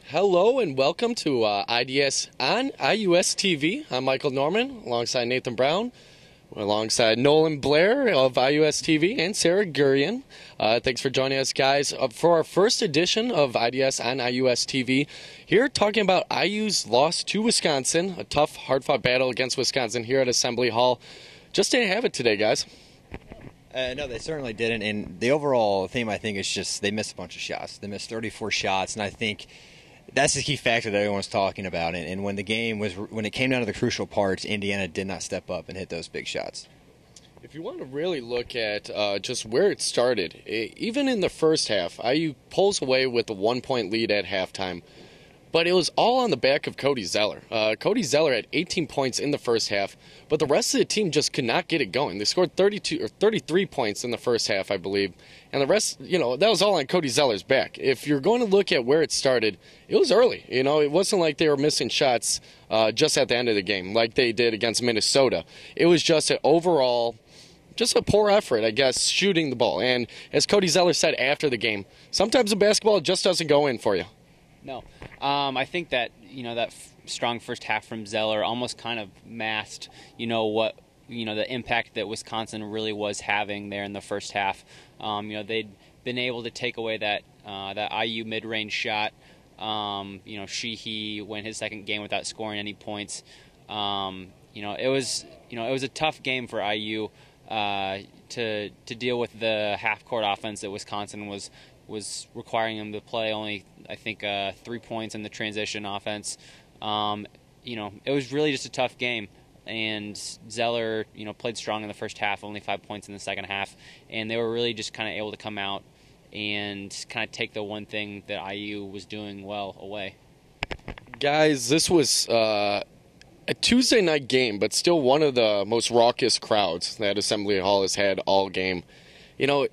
Hello and welcome to IDS on IUSTV. I'm Michael Norman alongside Nathan Brown, alongside Nolan Blair of IUSTV and Sarah Gurian. Thanks for joining us, guys, for our first edition of IDS on IUSTV. Here talking about IU's loss to Wisconsin, a tough, hard-fought battle against Wisconsin here at Assembly Hall. Just didn't have it today, guys. No, they certainly didn't. And the overall theme, I think, is just they missed a bunch of shots. They missed 34 shots, and I think that's the key factor that everyone's talking about. And when the game was, when it came down to the crucial parts, Indiana did not step up and hit those big shots. If you want to really look at just where it started, even in the first half, IU pulls away with a 1-point lead at halftime. But it was all on the back of Cody Zeller. Cody Zeller had 18 points in the first half, but the rest of the team just could not get it going. They scored 32 or 33 points in the first half, I believe. And the rest, that was all on Cody Zeller's back. If you're going to look at where it started, it was early. It wasn't like they were missing shots just at the end of the game like they did against Minnesota. It was just an overall, just a poor effort, I guess, shooting the ball. And as Cody Zeller said after the game, sometimes the basketball just doesn't go in for you. No, I think that that strong first half from Zeller almost kind of masked what the impact that Wisconsin really was having there in the first half. They'd been able to take away that IU mid-range shot. He went his second game without scoring any points. It was a tough game for IU to deal with the half-court offense that Wisconsin was requiring them to play. Only, I think, 3 points in the transition offense. It was really just a tough game. And Zeller, played strong in the first half, only 5 points in the second half. And they were really just kind of able to come out and kind of take the one thing that IU was doing well away. Guys, this was a Tuesday night game, but still one of the most raucous crowds that Assembly Hall has had all game.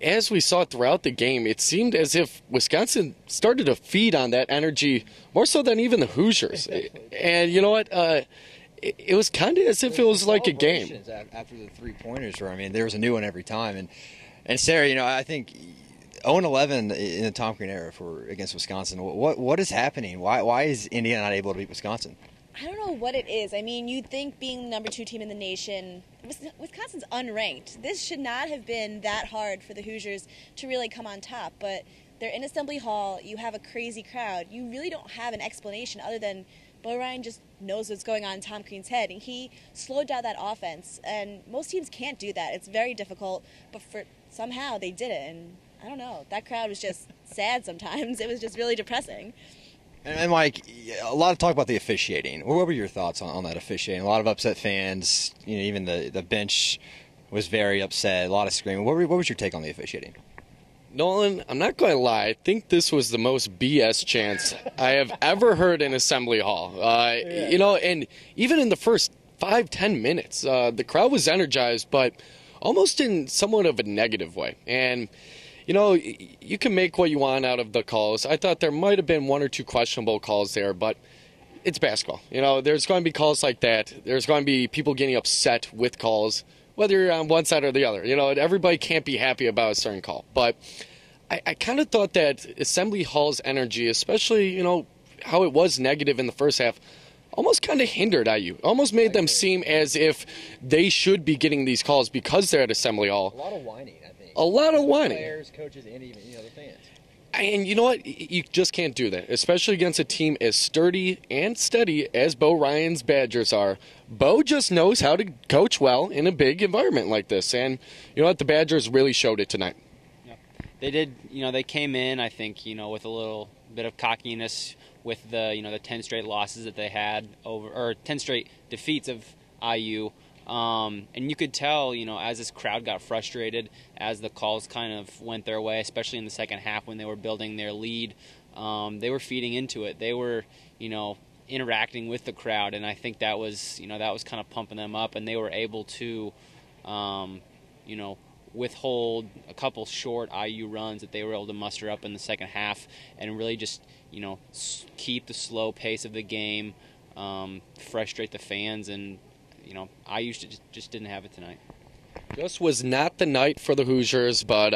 As we saw throughout the game, it seemed as if Wisconsin started to feed on that energy more so than even the Hoosiers. And you know what? It was kind of as if it was like a game. After the three-pointers, there was a new one every time. And Sarah, I think 0-11 in the Tom Crean era against Wisconsin. What is happening? Why is Indiana not able to beat Wisconsin? I don't know what it is. You'd think being the number 2 team in the nation, Wisconsin's unranked. This should not have been that hard for the Hoosiers to really come on top, but they're in Assembly Hall. You have a crazy crowd. You really don't have an explanation other than Bo Ryan just knows what's going on in Tom Crean's head, and he slowed down that offense, and most teams can't do that. It's very difficult, but somehow they did it, and I don't know. That crowd was just sad sometimes. It was just really depressing. And Mike, a lot of talk about the officiating. What were your thoughts on that officiating? A lot of upset fans. Even the bench was very upset. A lot of screaming. What was your take on the officiating? Nolan, I'm not going to lie. I think this was the most BS chants I have ever heard in Assembly Hall. And even in the first 5-10 minutes, the crowd was energized, but almost in somewhat of a negative way. And you can make what you want out of the calls. I thought there might have been 1 or 2 questionable calls there, but it's basketball. There's going to be calls like that. There's going to be people getting upset with calls, whether you're on one side or the other. Everybody can't be happy about a certain call. But I kind of thought that Assembly Hall's energy, especially, how it was negative in the first half, almost kind of hindered IU. Almost made them seem as if they should be getting these calls because they're at Assembly Hall. A lot of whining, I think. A lot of whining. Players, coaches, and even the fans. And you know what? You just can't do that, especially against a team as sturdy and steady as Bo Ryan's Badgers are. Bo just knows how to coach well in a big environment like this. And you know what? The Badgers really showed it tonight. Yep. They did. They came in, I think, with a little bit of cockiness with the 10 straight losses that they had or 10 straight defeats of IU. And you could tell, as this crowd got frustrated, as the calls kind of went their way, especially in the second half when they were building their lead, they were feeding into it. They were, interacting with the crowd, and I think that was kind of pumping them up, and they were able to, withhold a couple short IU runs that they were able to muster up in the second half, and really just, keep the slow pace of the game, frustrate the fans, and IU just didn't have it tonight. Just was not the night for the Hoosiers, but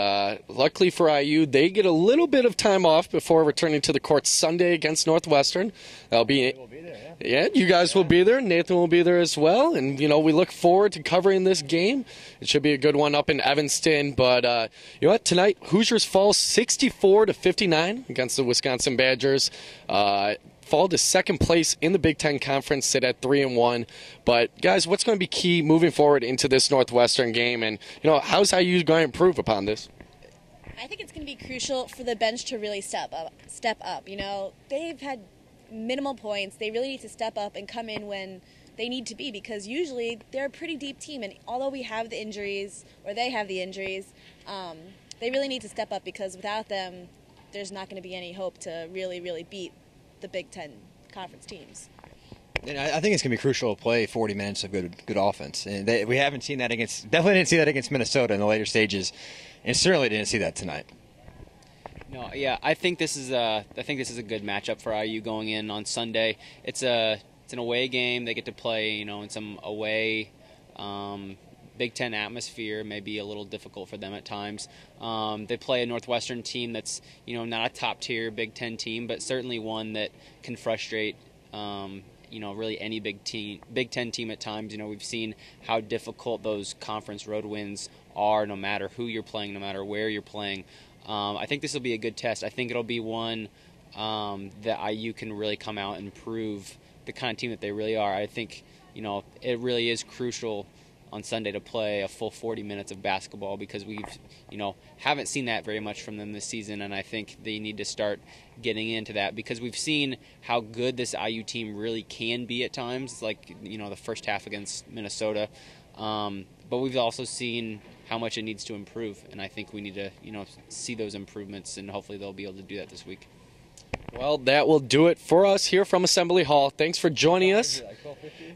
luckily for IU, they get a little bit of time off before returning to the court Sunday against Northwestern. That'll be, We'll be there, yeah, you guys will be there. Nathan will be there as well, and we look forward to covering this game. It should be a good one up in Evanston, but you know what? Tonight, Hoosiers fall 64-59 against the Wisconsin Badgers. Fall to second place in the Big Ten Conference, sit at 3-1. But guys, what's going to be key moving forward into this Northwestern game, and how's IU going to improve upon this? I think it's going to be crucial for the bench to really step up. They've had minimal points. They really need to step up and come in when they need to be, because usually they're a pretty deep team, and although we have the injuries, or they have the injuries, they really need to step up, because without them, there's not going to be any hope to really, really beat the Big Ten Conference teams. And I think it's going to be crucial to play 40 minutes of good offense. And we haven't seen that definitely didn't see that against Minnesota in the later stages, and certainly didn't see that tonight. No, yeah, I think this is a good matchup for IU going in on Sunday. It's an away game. They get to play, in some away Big Ten atmosphere. May be a little difficult for them at times. They play a Northwestern team that's not a top tier Big Ten team, but certainly one that can frustrate really any Big Ten team at times. We've seen how difficult those conference road wins are, no matter who you're playing, no matter where you're playing. I think this will be a good test. I think it'll be one that IU can really come out and prove the kind of team that they really are. I think it really is crucial on Sunday to play a full 40 minutes of basketball, because we've haven't seen that very much from them this season, and I think they need to start getting into that, because we've seen how good this IU team really can be at times, like the first half against Minnesota, but we've also seen how much it needs to improve, and I think we need to see those improvements, and hopefully they'll be able to do that this week. Well, that will do it for us here from Assembly Hall. Thanks for joining us.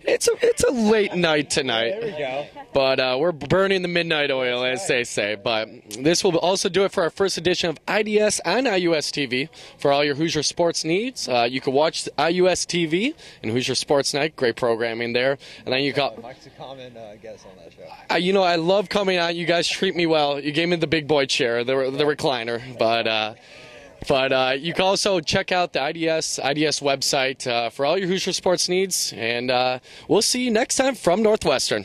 It's a late night tonight. There we go. But we're burning the midnight oil, as they say. But this will also do it for our first edition of IDS on IUSTV. For all your Hoosier sports needs, you can watch IUSTV and Hoosier Sports Night. Great programming there. And then you got Mike's a common guest on that show. I love coming on. You guys treat me well. You gave me the big boy chair, the recliner. But you can also check out the IDS website for all your Hoosier sports needs. And we'll see you next time from Northwestern.